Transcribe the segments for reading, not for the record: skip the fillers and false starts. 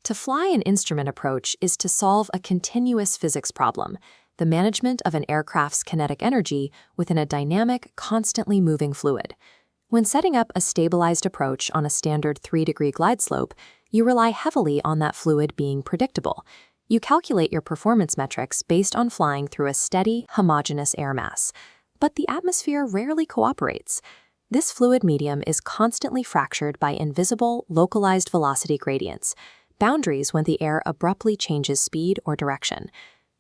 To fly an instrument approach is to solve a continuous physics problem, the management of an aircraft's kinetic energy within a dynamic, constantly moving fluid. When setting up a stabilized approach on a standard 3-degree glide slope, you rely heavily on that fluid being predictable. You calculate your performance metrics based on flying through a steady, homogeneous air mass. But the atmosphere rarely cooperates. This fluid medium is constantly fractured by invisible, localized velocity gradients, boundaries when the air abruptly changes speed or direction.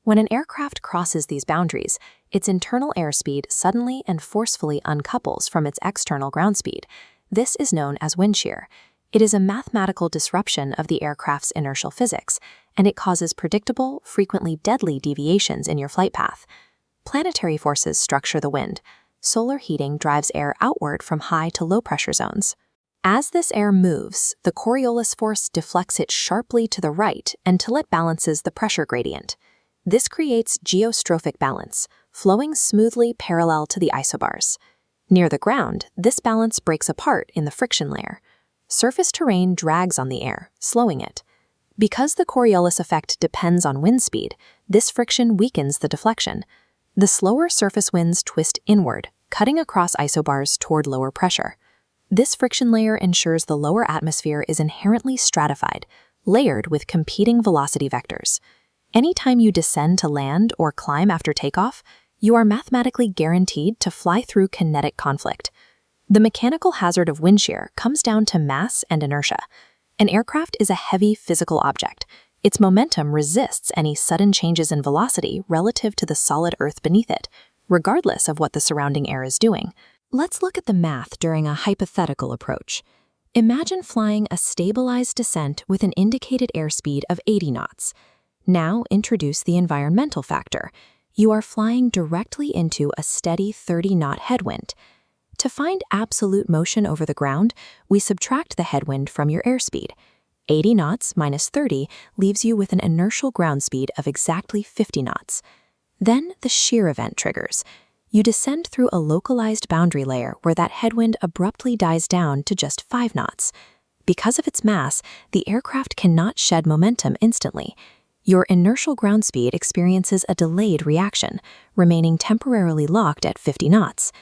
When an aircraft crosses these boundaries, its internal airspeed suddenly and forcefully uncouples from its external ground speed. This is known as wind shear. It is a mathematical disruption of the aircraft's inertial physics, and it causes predictable, frequently deadly deviations in your flight path. Planetary forces structure the wind. Solar heating drives air outward from high to low pressure zones. As this air moves, the Coriolis force deflects it sharply to the right until it balances the pressure gradient. This creates geostrophic balance, flowing smoothly parallel to the isobars. Near the ground, this balance breaks apart in the friction layer. Surface terrain drags on the air, slowing it. Because the Coriolis effect depends on wind speed, this friction weakens the deflection. The slower surface winds twist inward, cutting across isobars toward lower pressure. This friction layer ensures the lower atmosphere is inherently stratified, layered with competing velocity vectors. Anytime you descend to land or climb after takeoff, you are mathematically guaranteed to fly through kinetic conflict. The mechanical hazard of wind shear comes down to mass and inertia. An aircraft is a heavy physical object. Its momentum resists any sudden changes in velocity relative to the solid Earth beneath it, regardless of what the surrounding air is doing. Let's look at the math during a hypothetical approach. Imagine flying a stabilized descent with an indicated airspeed of 80 knots. Now introduce the environmental factor. You are flying directly into a steady 30-knot headwind. To find absolute motion over the ground, we subtract the headwind from your airspeed. 80 knots minus 30 leaves you with an inertial ground speed of exactly 50 knots. Then the shear event triggers. You descend through a localized boundary layer where that headwind abruptly dies down to just 5 knots. Because of its mass, the aircraft cannot shed momentum instantly. Your inertial ground speed experiences a delayed reaction, remaining temporarily locked at 50 knots.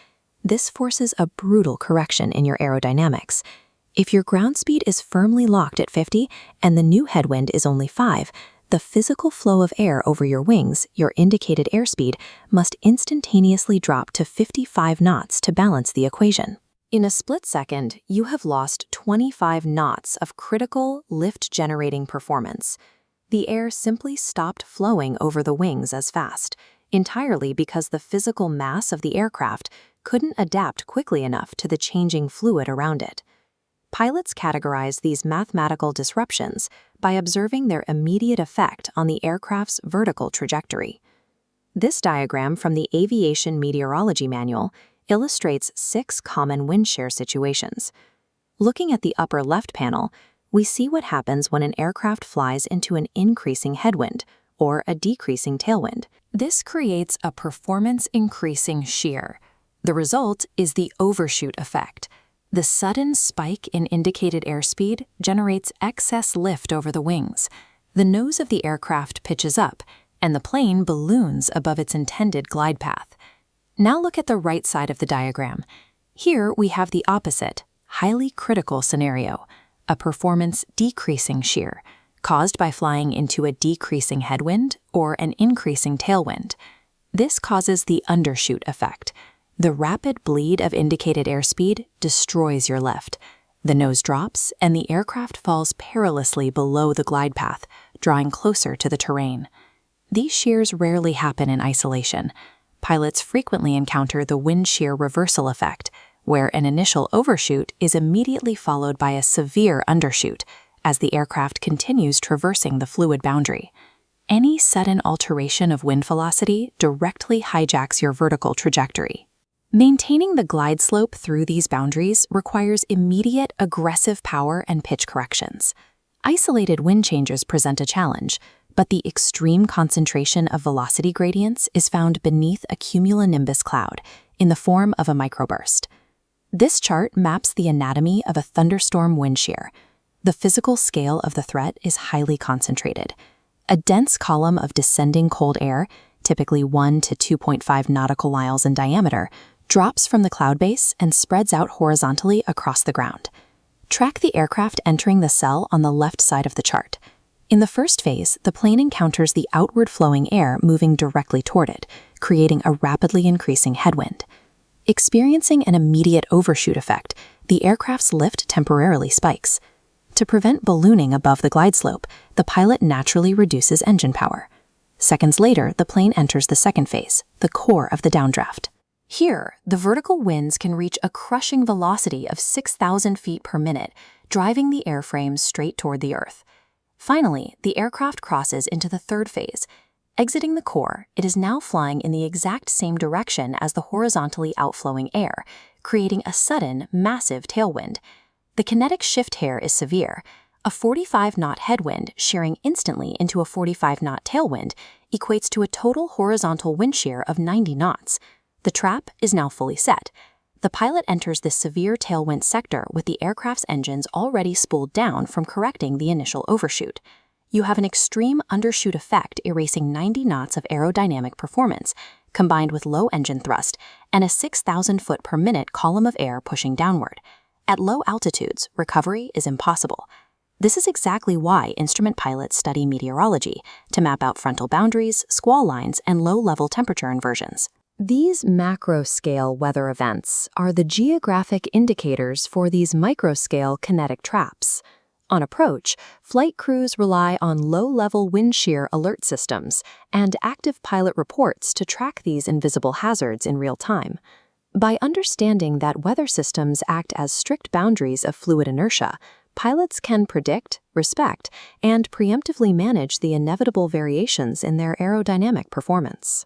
This forces a brutal correction in your aerodynamics. If your ground speed is firmly locked at 50 and the new headwind is only 5, the physical flow of air over your wings, your indicated airspeed, must instantaneously drop to 55 knots to balance the equation. In a split second, you have lost 25 knots of critical lift-generating performance. The air simply stopped flowing over the wings as fast, entirely because the physical mass of the aircraft couldn't adapt quickly enough to the changing fluid around it. Pilots categorize these mathematical disruptions by observing their immediate effect on the aircraft's vertical trajectory. This diagram from the Aviation Meteorology Manual illustrates 6 common wind shear situations. Looking at the upper left panel, we see what happens when an aircraft flies into an increasing headwind or a decreasing tailwind. This creates a performance-increasing shear. The result is the overshoot effect. The sudden spike in indicated airspeed generates excess lift over the wings. The nose of the aircraft pitches up, and the plane balloons above its intended glide path. Now look at the right side of the diagram. Here we have the opposite, highly critical scenario, a performance-decreasing shear, caused by flying into a decreasing headwind or an increasing tailwind. This causes the undershoot effect. The rapid bleed of indicated airspeed destroys your lift. The nose drops, and the aircraft falls perilously below the glide path, drawing closer to the terrain. These shears rarely happen in isolation. Pilots frequently encounter the wind shear reversal effect, where an initial overshoot is immediately followed by a severe undershoot as the aircraft continues traversing the fluid boundary. Any sudden alteration of wind velocity directly hijacks your vertical trajectory. Maintaining the glide slope through these boundaries requires immediate, aggressive power and pitch corrections. Isolated wind changes present a challenge, but the extreme concentration of velocity gradients is found beneath a cumulonimbus cloud in the form of a microburst. This chart maps the anatomy of a thunderstorm wind shear. The physical scale of the threat is highly concentrated. A dense column of descending cold air, typically 1 to 2.5 nautical miles in diameter, drops from the cloud base and spreads out horizontally across the ground. Track the aircraft entering the cell on the left side of the chart. In the first phase, the plane encounters the outward flowing air moving directly toward it, creating a rapidly increasing headwind. Experiencing an immediate overshoot effect, the aircraft's lift temporarily spikes. To prevent ballooning above the glide slope, the pilot naturally reduces engine power. Seconds later, the plane enters the second phase, the core of the downdraft. Here, the vertical winds can reach a crushing velocity of 6,000 feet per minute, driving the airframe straight toward the Earth. Finally, the aircraft crosses into the third phase. Exiting the core, it is now flying in the exact same direction as the horizontally outflowing air, creating a sudden, massive tailwind. The kinetic shift here is severe. A 45-knot headwind shearing instantly into a 45-knot tailwind equates to a total horizontal wind shear of 90 knots. The trap is now fully set. The pilot enters this severe tailwind sector with the aircraft's engines already spooled down from correcting the initial overshoot. You have an extreme undershoot effect erasing 90 knots of aerodynamic performance, combined with low engine thrust and a 6,000 foot per minute column of air pushing downward. At low altitudes, recovery is impossible. This is exactly why instrument pilots study meteorology, to map out frontal boundaries, squall lines, and low-level temperature inversions. These macro-scale weather events are the geographic indicators for these micro-scale kinetic traps. On approach, flight crews rely on low-level wind shear alert systems and active pilot reports to track these invisible hazards in real time. By understanding that weather systems act as strict boundaries of fluid inertia, pilots can predict, respect, and preemptively manage the inevitable variations in their aerodynamic performance.